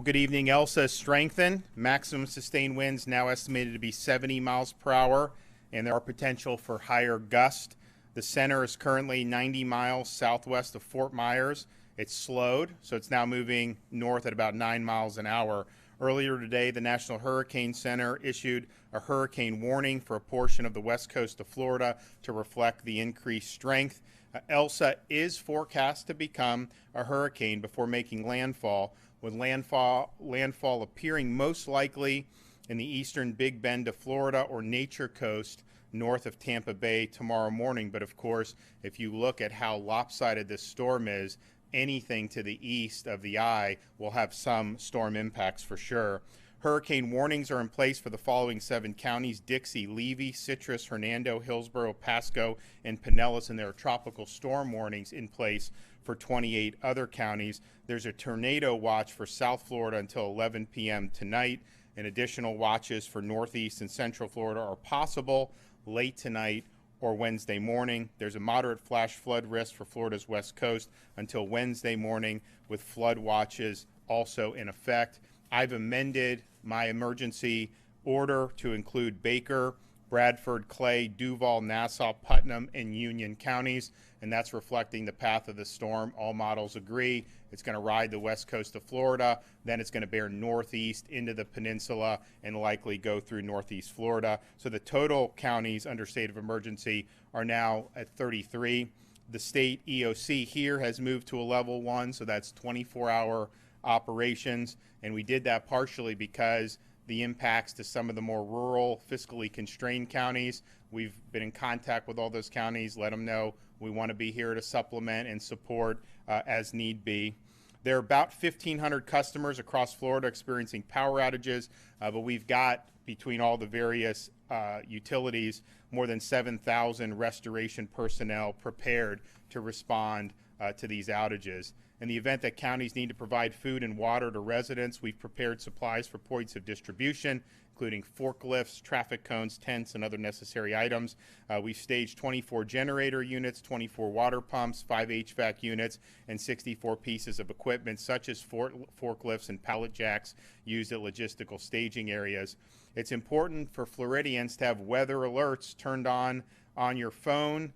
Good evening. Elsa strengthened. Maximum sustained winds now estimated to be 70 miles per hour, and there are potential for higher gusts. The center is currently 90 miles southwest of Fort Myers. It's slowed, so it's now moving north at about 9 miles an hour. Earlier today, the National Hurricane Center issued a hurricane warning for a portion of the west coast of Florida to reflect the increased strength. Elsa is forecast to become a hurricane before making landfall, with landfall appearing most likely in the eastern Big Bend of Florida or Nature Coast north of Tampa Bay tomorrow morning. But of course, if you look at how lopsided this storm is, anything to the east of the eye will have some storm impacts for sure. Hurricane warnings are in place for the following 7 counties: Dixie, Levy, Citrus, Hernando, Hillsborough, Pasco, and Pinellas, and there are tropical storm warnings in place for 28 other counties. There's a tornado watch for South Florida until 11 p.m. tonight, and additional watches for Northeast and Central Florida are possible late tonight or Wednesday morning. There's a moderate flash flood risk for Florida's west coast until Wednesday morning, with flood watches also in effect. I've amended my emergency order to include Baker, Bradford, Clay, Duval, Nassau, Putnam, and Union counties, and that's reflecting the path of the storm. All models agree it's going to ride the west coast of Florida, then it's going to bear northeast into the peninsula and likely go through northeast Florida. So the total counties under state of emergency are now at 33. The state EOC here has moved to a level 1, so that's 24-hour operations, and we did that partially because the impacts to some of the more rural, fiscally constrained counties. We've been in contact with all those counties, let them know we want to be here to supplement and support as need be. There are about 1,500 customers across Florida experiencing power outages, but we've got, between all the various utilities, more than 7,000 restoration personnel prepared to respond to these outages. In the event that counties need to provide food and water to residents, we've prepared supplies for points of distribution, including forklifts, traffic cones, tents, and other necessary items. We've staged 24 generator units, 24 water pumps, 5 HVAC units, and 64 pieces of equipment, such as forklifts and pallet jacks used at logistical staging areas. It's important for Floridians to have weather alerts turned on your phone,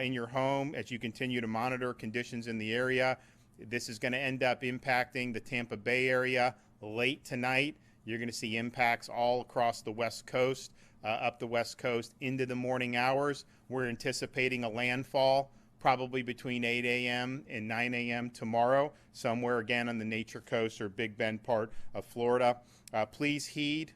in your home, as you continue to monitor conditions in the area. This is going to end up impacting the Tampa Bay area late tonight. You're going to see impacts all across the west coast, up the west coast into the morning hours. We're anticipating a landfall probably between 8 a.m. and 9 a.m. tomorrow, somewhere again on the Nature Coast or Big Bend part of Florida. Please heed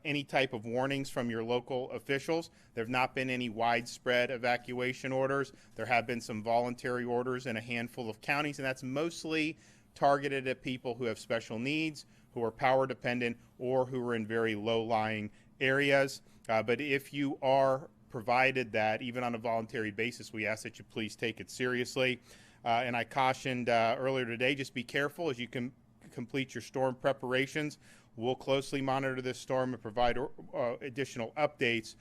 any type of warnings from your local officials. There have not been any widespread evacuation orders. There have been some voluntary orders in a handful of counties, and that's mostly targeted at people who have special needs, who are power dependent, or who are in very low-lying areas. But if you are provided that, even on a voluntary basis, we ask that you please take it seriously. And I cautioned earlier today, just be careful as you can complete your storm preparations. We'll closely monitor this storm and provide additional updates.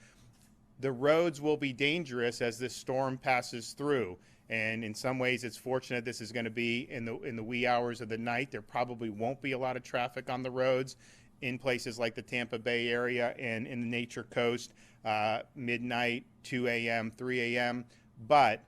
The roads will be dangerous as this storm passes through, and in some ways it's fortunate this is going to be in the wee hours of the night. There probably won't be a lot of traffic on the roads in places like the Tampa Bay area and in the Nature Coast, midnight, 2 a.m., 3 a.m. But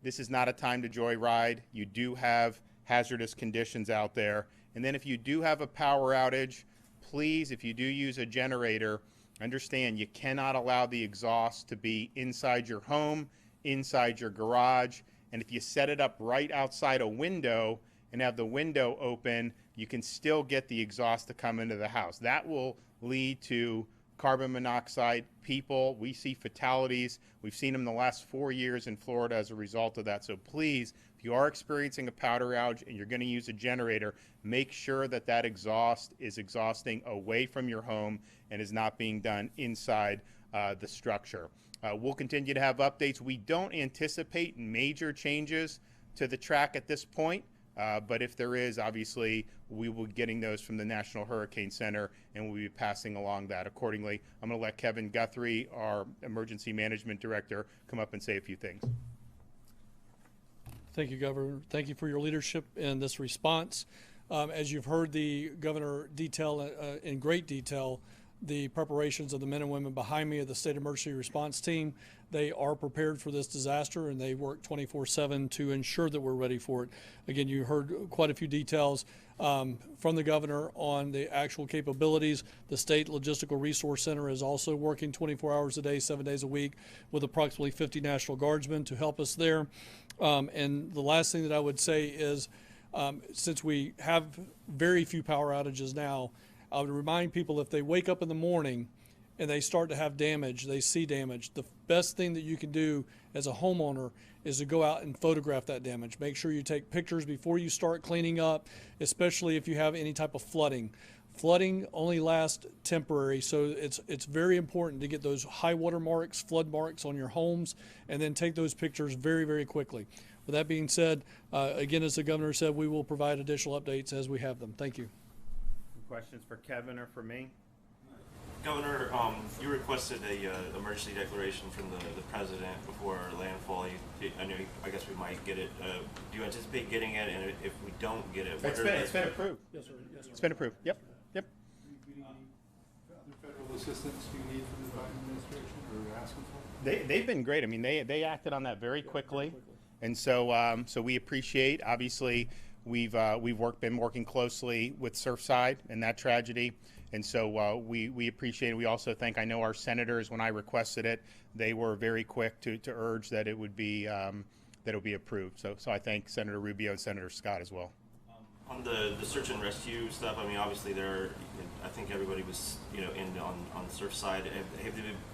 this is not a time to joyride. You do have hazardous conditions out there. And then if you do have a power outage, please, if you do use a generator, understand you cannot allow the exhaust to be inside your home, inside your garage. And if you set it up right outside a window and have the window open, you can still get the exhaust to come into the house. That will lead to carbon monoxide. We see fatalities. We've seen them the last 4 years in Florida as a result of that. So please, if you are experiencing a power outage and you're going to use a generator, make sure that that exhaust is exhausting away from your home and is not being done inside the structure. We'll continue to have updates. We don't anticipate major changes to the track at this point. But if there is, obviously, we will be getting those from the National Hurricane Center, and we'll be passing along that accordingly. I'm going to let Kevin Guthrie, our Emergency Management Director, come up and say a few things. Thank you, Governor. Thank you for your leadership in this response. As you've heard the governor detail in great detail the preparations of the men and women behind me of the State Emergency Response Team. They are prepared for this disaster, and they work 24/7 to ensure that we're ready for it. Again, you heard quite a few details from the governor on the actual capabilities. The State Logistical Resource Center is also working 24 hours a day, 7 days a week, with approximately 50 National Guardsmen to help us there. And the last thing that I would say is, since we have very few power outages now, I would remind people, if they wake up in the morning and they start to have damage, they see damage, the best thing that you can do as a homeowner is to go out and photograph that damage. Make sure you take pictures before you start cleaning up, especially if you have any type of flooding. Flooding only lasts temporary, so it's very important to get those high water marks, flood marks on your homes, and then take those pictures very, very quickly. With that being said, again, as the governor said, we will provide additional updates as we have them. Thank you. Questions for Kevin or for me? Governor, you requested a emergency declaration from the president before landfall. I guess we might get it. Do you anticipate getting it? And if we don't get it, It's been approved. Yes, sir. Yes, sir. It's been approved. Yep. Yep. Other federal assistance do you need from the Biden administration, or you're asking for? They've been great. I mean, they acted on that very quickly, and so we appreciate. Obviously, we've been working closely with Surfside and that tragedy, and so we appreciate it. We also thank, I know our senators, when I requested it, they were very quick to urge that it would be approved. So I thank Senator Rubio and Senator Scott as well. On the search and rescue stuff, I mean, obviously I think everybody was in on the Surfside. Have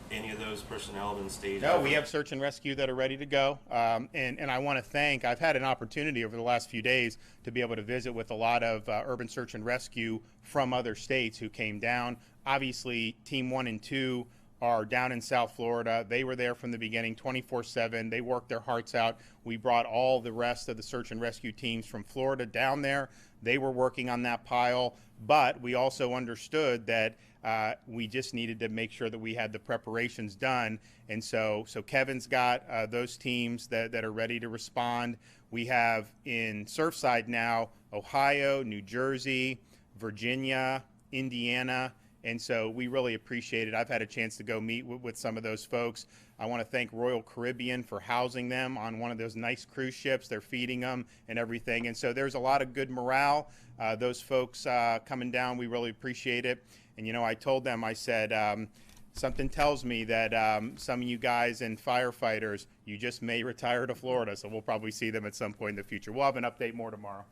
any of those personnel been staged? No, we have search and rescue that are ready to go. And I want to thank, I've had an opportunity over the last few days to be able to visit with a lot of urban search and rescue from other states who came down. Obviously, Team 1 and 2 are down in South Florida. They were there from the beginning, 24/7. They worked their hearts out. We brought all the rest of the search and rescue teams from Florida down there. They were working on that pile, but we also understood that we just needed to make sure that we had the preparations done. And so Kevin's got those teams that are ready to respond. We have in Surfside now Ohio, New Jersey, Virginia, Indiana, and so we really appreciate it. I've had a chance to go meet with some of those folks. I want to thank Royal Caribbean for housing them on one of those nice cruise ships. They're feeding them and everything. And so there's a lot of good morale. Those folks coming down, we really appreciate it. And, I told them, I said, something tells me that some of you guys and firefighters, you just may retire to Florida. So we'll probably see them at some point in the future. We'll have an update more tomorrow.